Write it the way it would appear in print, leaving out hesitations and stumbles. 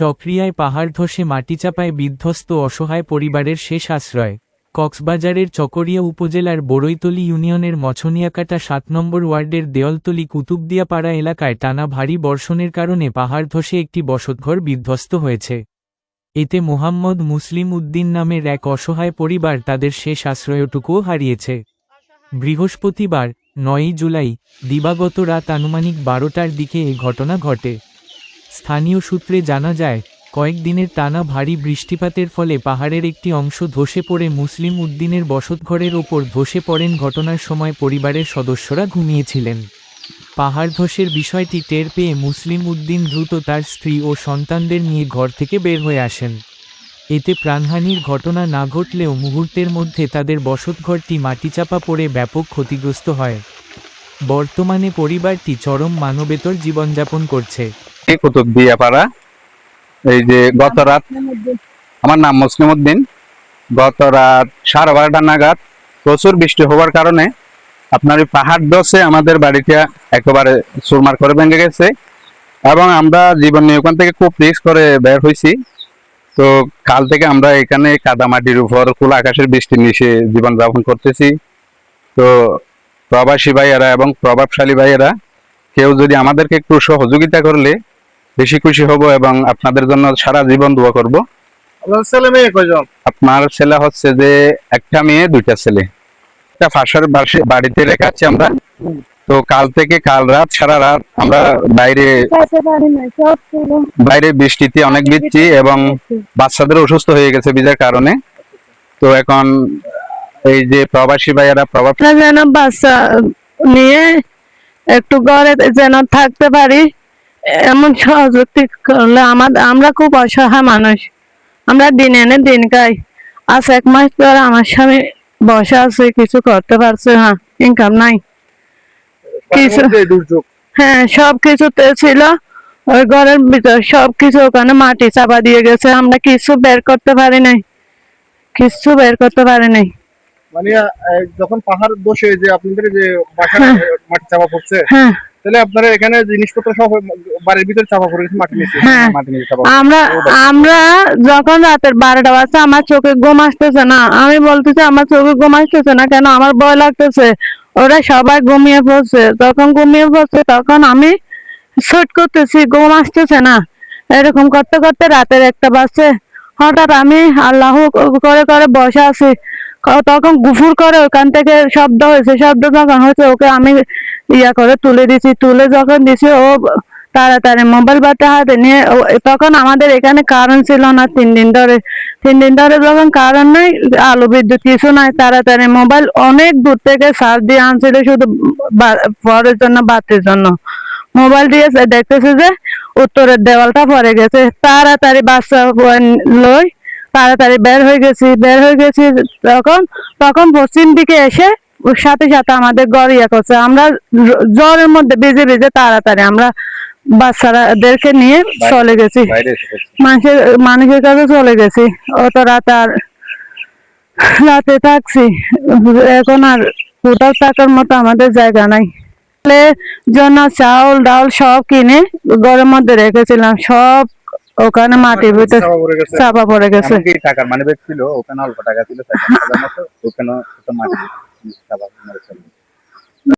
চকরিয়ায় পাহাড় ধসে মাটিচাপায় বিধ্বস্ত অসহায় পরিবারের শেষ আশ্রয়। কক্সবাজারের চকরিয়া উপজেলার বড়ইতলী ইউনিয়নের মছনিয়াকাটা ৭ নম্বর ওয়ার্ডের দেওয়ালতলী কুতুবদিয়াপাড়া এলাকায় টানা ভারী বর্ষণের কারণে পাহাড় ধসে একটি বসতঘর বিধ্বস্ত হয়েছে। এতে মোহাম্মদ মুসলিম উদ্দিন নামের এক অসহায় পরিবার তাদের শেষ আশ্রয়টুকুও হারিয়েছে। বৃহস্পতিবার ৯ জুলাই দিবাগত রাত আনুমানিক ১২টার দিকে এ ঘটনা ঘটে। স্থানীয় সূত্রে জানা যায়, কয়েকদিনের টানা ভারী বৃষ্টিপাতের ফলে পাহাড়ের একটি অংশ ধসে পড়ে মুসলিম উদ্দিনের বসতঘরের ওপর ধসে পড়েন। ঘটনার সময় পরিবারের সদস্যরা ঘুমিয়েছিলেন। পাহাড় ধসের বিষয়টি টের পেয়ে মুসলিম উদ্দিন দ্রুত তার স্ত্রী ও সন্তানদের নিয়ে ঘর থেকে বের হয়ে আসেন। এতে প্রাণহানির ঘটনা না ঘটলেও মুহূর্তের মধ্যে তাদের বসতঘরটি মাটিচাপা পড়ে ব্যাপক ক্ষতিগ্রস্ত হয়। বর্তমানে পরিবারটি চরম মানবেতর জীবনযাপন করছে। কুতুবদিয়াপাড়া, এই যে গত রাত, আমার নাম মুসলিম উদ্দিন। গত রাত 12:30 নাগাদ প্রচুর বৃষ্টি হওয়ার কারণে আপনার ওই পাহাড় ধসে আমাদের বাড়িটা একেবারে চুরমার করে ভেঙে গেছে এবং আমরা জীবন নিয়ে ওখান থেকে খুব রিস্ক করে বের হয়েছি। তো কাল থেকে আমরা এখানে কাদামাটির উপর খোলা আকাশের বৃষ্টির নিচে জীবনযাপন করতেছি। তো প্রবাসী ভাইয়েরা এবং প্রভাবশালী ভাইয়েরা কেউ যদি আমাদেরকে একটু সহযোগিতা করলে বেশি খুশি হব এবং আপনাদের জন্য সারা জীবন দোয়া করব। আপনার ছেলে মেয়ে কয়জন? আপনার ছেলে হচ্ছে যে একটা মেয়ে, 2টা ছেলে। একটা ফাঁসার বাড়িতে রেখেছি আমরা। তো কাল থেকে কাল রাত সারা রাত আমরা বাইরে বৃষ্টিতে অনেক ভিজছি এবং বাচ্চাদের অসুস্থ হয়ে গেছে ভিজার কারণে। তো এখন এই যে প্রবাসী ভাইয়েরা যেন বাচ্চা নিয়ে একটু ঘরে যেন থাকতে পারি এমন সহযোগিতা করলে আমরা খুব অসহায় মানুষ। আমরা দিন এনে দিন খাই। আজ 1 মাস পর আমার স্বামী বসে আছে, কিছু করতে পারছে না, ইনকাম নাই কিছু। হ্যাঁ, সবকিছুতে ছিল ওই ঘরের ভিতর, সবকিছু ওখানে মাটি চাপা দিয়ে গেছে। আমরা কিছু বের করতে পারি নাই, কিছু বের করতে পারি নাই। মানে যখন পাহাড় ধসে যে আপনাদের যে বাসা মাটি চাপা পড়ছে, তাহলে আপনারা এখানে জিনিসপত্র সব বাড়ির ভিতরে চাপা পড়ে গেছে মাটি নিচে। আমরা যখন রাতের 12টা বাজছে আমার চোখে ঘুম আসতেছে না। আমি বলতেছি আমার চোখে ঘুম আসতেছে না কেন, আমার ভয় লাগতেছে। ওরা সবাই ঘুমিয়ে পড়ছে, তখন আমি ছুট করতেছি, ঘুম আসতেছে না। এরকম করতে করতে রাতের 1টা বাজছে। হঠাৎ আমি আল্লাহ করে করে বসে আছি, তখন গুফুর করে ওখান থেকে শব্দ হয়েছে। শব্দ যখন হয়েছে ওকে আমি করে তুলে দিছি। তুলে যখন দিছি ও তাড়াতাড়ি মোবাইল বাটে হাতে নিয়ে, তখন আমাদের এখানে কারেন্ট ছিল না 3 দিন ধরে যখন কারেন্ট নাই, আলো বিদ্যুৎ কিছু নাই, তাড়াতাড়ি মোবাইল অনেক দূর থেকে চার্জ দিয়ে আনছিল শুধু পরের জন্য, বাতির জন্য। মোবাইল দিয়ে দেখতেছে যে উত্তরের দেওয়ালটা পড়ে গেছে। তাড়াতাড়ি বাচ্চা লই তাড়াতাড়ি বের হয়ে গেছি। তখন পশ্চিম দিকে এসে সাথে সাথে আমাদের ঘর করছে। আমরা জ্বরের মধ্যে ভিজে ভিজে তাড়াতাড়ি আমরা বাচ্চাদেরকে নিয়ে চলে গেছি, মানুষের কাছে চলে গেছি। অত রাতে থাকছি। এখন আর কোথাও থাকার মতো আমাদের জায়গা নাই। জন্য চাউল ডাউল সব কিনে ঘরের মধ্যে রেখেছিলাম, সব ওখানে মাটির ভিতরে চাপা পড়ে গেছে। টাকার মানি ব্যাগ ছিল ওখানে, অল্প টাকা ছিল, ওখানে মাটি চাপা